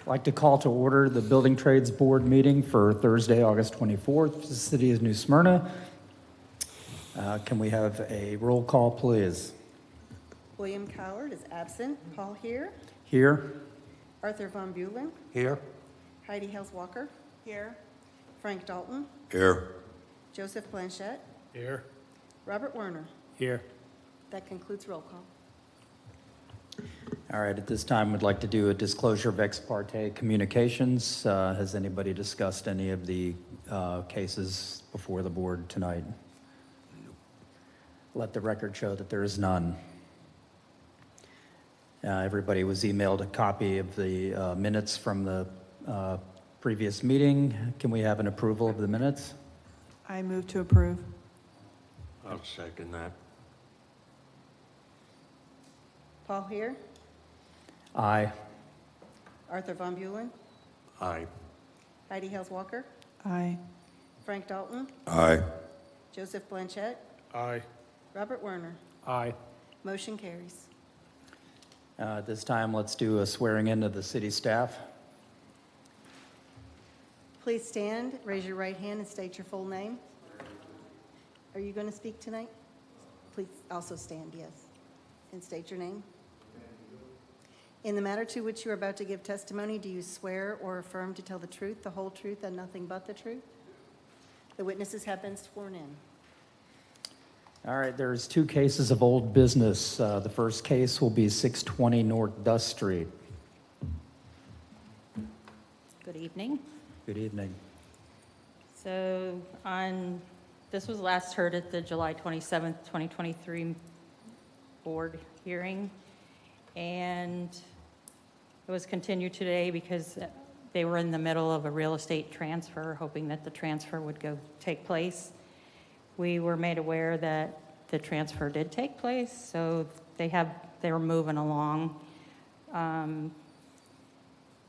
I'd like to call to order the Building Trades Board meeting for Thursday, August 24th. The city is New Smyrna. Can we have a roll call, please? William Coward is absent. Paul here. Here. Arthur Von Bulen. Here. Heidi Hales Walker. Here. Frank Dalton. Here. Joseph Blanchette. Here. Robert Werner. Here. That concludes roll call. All right, at this time, we'd like to do a disclosure of ex parte communications. Has anybody discussed any of the cases before the board tonight? Let the record show that there is none. Everybody was emailed a copy of the minutes from the previous meeting. Can we have an approval of the minutes? I move to approve. I'll second that. Paul here. Aye. Arthur Von Bulen. Aye. Heidi Hales Walker. Aye. Frank Dalton. Aye. Joseph Blanchette. Aye. Robert Werner. Aye. Motion carries. At this time, let's do a swearing in of the city staff. Please stand, raise your right hand, and state your full name. Are you going to speak tonight? Please also stand, yes, and state your name. In the matter to which you are about to give testimony, do you swear or affirm to tell the truth, the whole truth, and nothing but the truth? The witnesses have been sworn in. All right, there's two cases of old business. The first case will be 620 North Dust Street. Good evening. Good evening. So this was last heard at the July 27th, 2023 board hearing, and it was continued today because they were in the middle of a real estate transfer, hoping that the transfer would take place. We were made aware that the transfer did take place, so they were moving along. On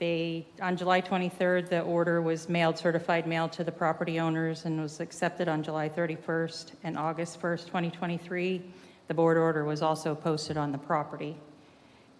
July 23rd, the order was certified mailed to the property owners and was accepted on July 31st and August 1st, 2023. The board order was also posted on the property.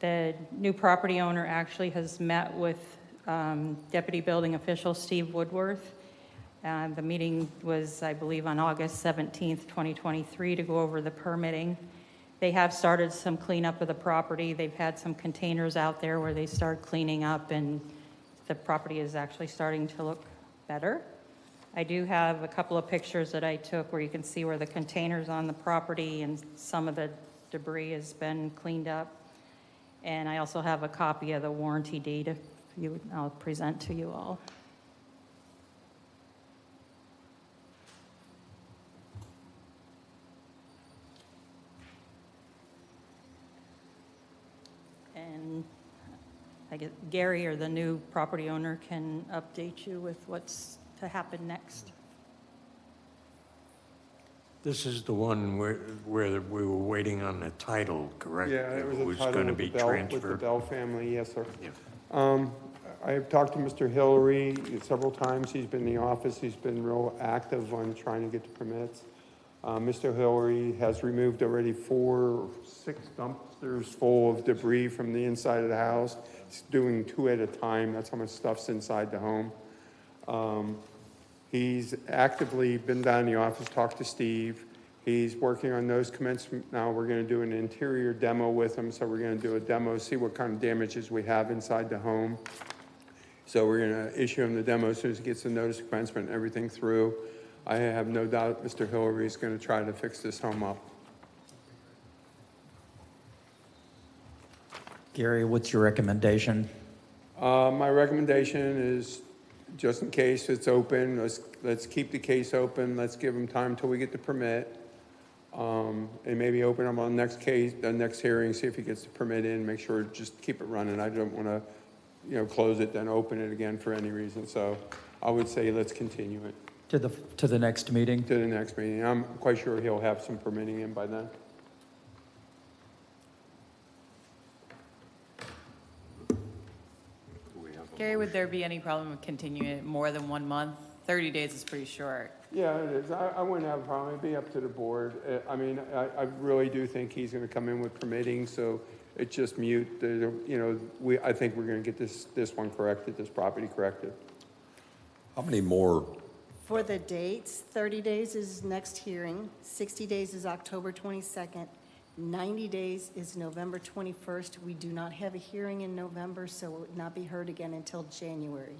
The new property owner actually has met with Deputy Building Official Steve Woodworth. The meeting was, I believe, on August 17th, 2023 to go over the permitting. They have started some cleanup of the property. They've had some containers out there where they start cleaning up, and the property is actually starting to look better. I do have a couple of pictures that I took where you can see where the containers on the property and some of the debris has been cleaned up. And I also have a copy of the warranty deed I'll present to you all. And I guess Gary, or the new property owner, can update you with what's to happen next. This is the one where we were waiting on the title, correct? Yeah, it was a title going to with be the Bell, with the transferred. Bell family, yes, sir. Yeah. I've talked to Mr. Hillary several times. He's been in the office. He's been real active on trying to get the permits. Mr. Hillary has removed already 6 dumpsters full of debris from the inside of the house. He's doing 2 at a time. That's how much stuff's inside the home. He's actively been down in the office, talked to Steve. He's working on those commencement. Now we're going to do an interior demo with him. So we're going to do a demo, see what kind of damages we have inside the home. So we're going to issue him the demo as soon as he gets the notice of commencement and everything through. I have no doubt Mr. Hillary is going to try to fix this home up. Gary, what's your recommendation? My recommendation is, just in case it's open, let's keep the case open. Let's give them time until we get the permit, and maybe open them on the next hearing. See if he gets the permit in. Make sure just keep it running. I don't want to, close it then open it again for any reason. So I would say let's continue it To the next meeting? to the next meeting. I'm quite sure he'll have some permitting in by then. Gary, would there be any problem with continuing it more than 1 month? 30 days is pretty short. Yeah, it is. I wouldn't have a problem. It'd be up to the board. I mean, I really do think he's going to come in with permitting, so It's just mute. I think we're going to get this one corrected, this property corrected. How many more? For the dates, 30 days is next hearing, 60 days is October 22nd, 90 days is November 21st. We do not have a hearing in November, so it would not be heard again until January.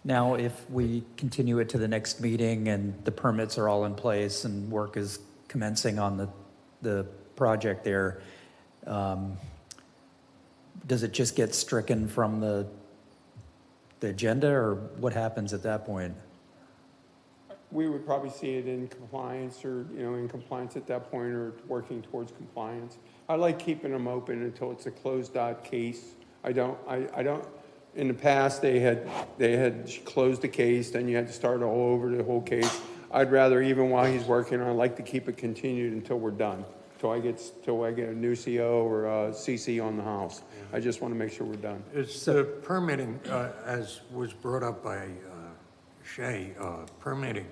Now, if we continue it to the next meeting and the permits are all in place and work is commencing on the project there, does it just get stricken from the agenda, or what happens at that point? We would probably see it in compliance or, in compliance at that point or working towards compliance. I like keeping them open until it's a closed out case. I don't, in the past, they had closed the case, then you had to start all over the whole case. I'd rather, even while he's working on it, I'd like to keep it continued until we're done, till I get a new CO or a CC on the house. I just want to make sure we're done. Is the permitting, as was brought up by Shay, permitting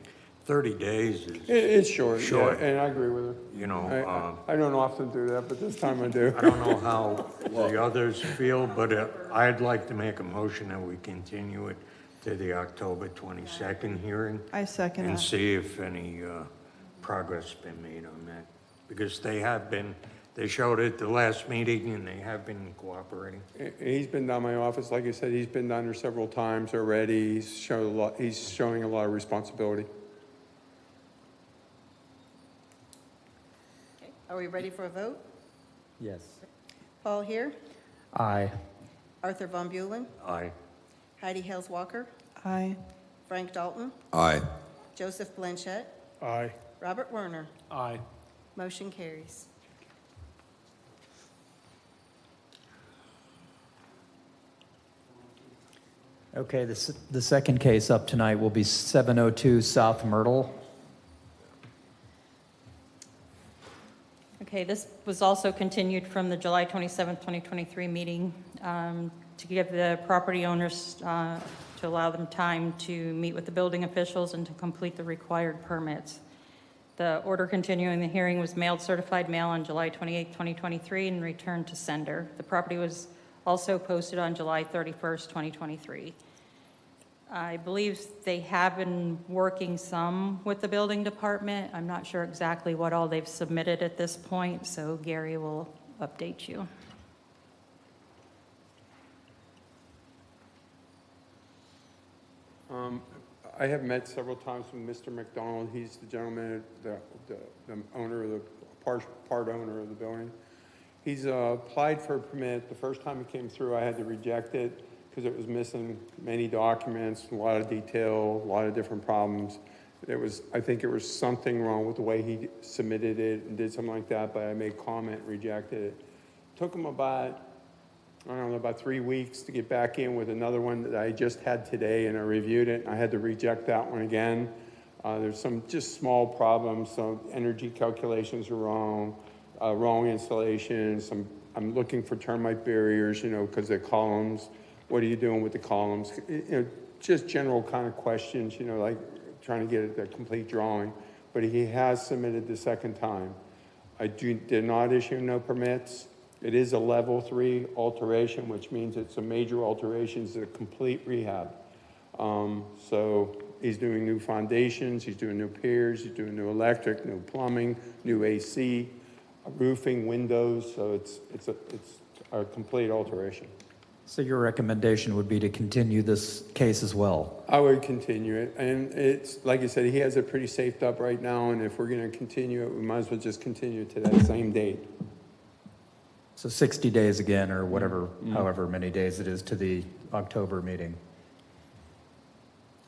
30 days is, It's short, Short. yeah, and I agree with her. I don't often do that, but this time I do. I don't know how the others feel, but I'd like to make a motion that we continue it to the October 22nd hearing I second and that. see if any progress has been made on that. Because they showed it the last meeting and they have been cooperating. He's been down my office, like I said, he's been down there several times already. He's showing a lot of responsibility. Okay, are we ready for a vote? Yes. Paul here, Aye. Arthur Von Bulen, Aye. Heidi Hales Walker, Aye. Frank Dalton, Aye. Joseph Blanchett, Aye. Robert Werner. Aye. Motion carries. Okay, the second case up tonight will be 702 South Myrtle. Okay, this was also continued from the July 27th, 2023 meeting to give the property owners, to allow them time to meet with the building officials and to complete the required permits. The order continuing the hearing was mailed certified mail on July 28th, 2023 and returned to sender. The property was also posted on July 31st, 2023. I believe they have been working some with the building department. I'm not sure exactly what all they've submitted at this point, so Gary will update you. I have met several times with Mr. McDonald. He's the gentleman, the owner of the, part owner of the building. He's applied for a permit. The first time it came through, I had to reject it because it was missing many documents, a lot of detail, a lot of different problems. I think it was something wrong with the way he submitted it and did something like that, but I made comment, rejected it. Took him about 3 weeks to get back in with another one that I just had today, and I reviewed it, and I had to reject that one again. There's some just small problems, so energy calculations are wrong, wrong installation, I'm looking for termite barriers, because they're columns. What are you doing with the columns? Just general kind of questions, like trying to get a complete drawing. But he has submitted the second time. I did not issue no permits. It is a level 3 alteration, which means it's a major alteration, it's a complete rehab. So he's doing new foundations, he's doing new piers, he's doing new electric, new plumbing, new AC, roofing, windows, so it's a complete alteration. So your recommendation would be to continue this case as well? I would continue it, and it's, like I said, he has it pretty safed up right now, and if we're gonna continue it, we might as well just continue it to that same date. So 60 days again, or whatever, however many days it is to the October meeting.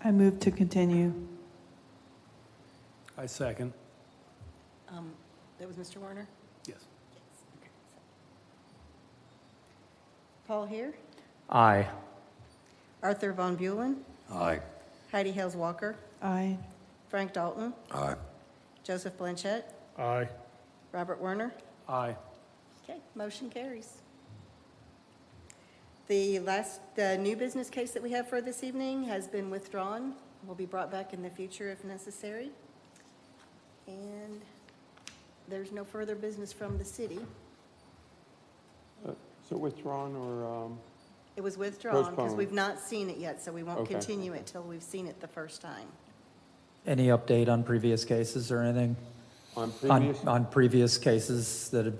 I move to continue. I second. That was Mr. Werner? Yes. Paul here, Aye. Arthur Von Bulen, Aye. Heidi Hales Walker, Aye. Frank Dalton, Aye. Joseph Blanchett, Aye. Robert Werner. Aye. Okay, motion carries. The last new business case that we have for this evening has been withdrawn. Will be brought back in the future if necessary. And there's no further business from the city. So withdrawn or, It was withdrawn because Postponed. we've not seen it yet, so we won't Okay. continue it till we've seen it the first time. Any update on previous cases or anything? on previous? On previous cases that have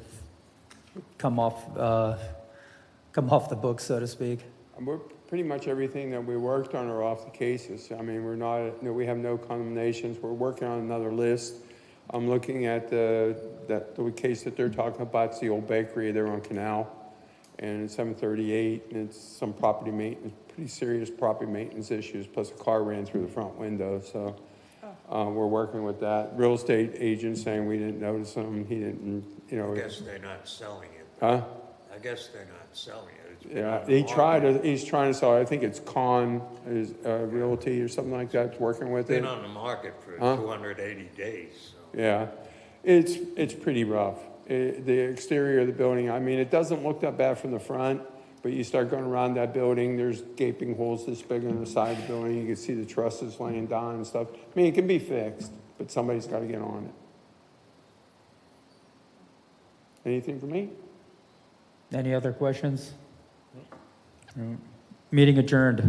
come off the books, so to speak? We're, pretty much everything that we worked on are off the cases. I mean, we're not, no, we have no condemnations. We're working on another list. I'm looking at the case that they're talking about. It's the old bakery there on Canal, and it's 738, and it's some property maintenance, pretty serious property maintenance issues, plus a car ran through the front window, so we're working with that. Real estate agent saying we didn't notice him, he didn't, you know. I guess they're not selling it. Huh? I guess they're not selling it. It's been Yeah, on the market. he's trying to sell, I think it's Con, is, Realty or something like that, working with Been it. on the market for Huh? 280 days, so. Yeah, it's pretty rough. The exterior of the building, I mean, it doesn't look that bad from the front, but you start going around that building, there's gaping holes this big on the side of the building. You can see the trusses laying down and stuff. I mean, it can be fixed, but somebody's got to get on it. Anything for me? Any other questions? No. Meeting adjourned.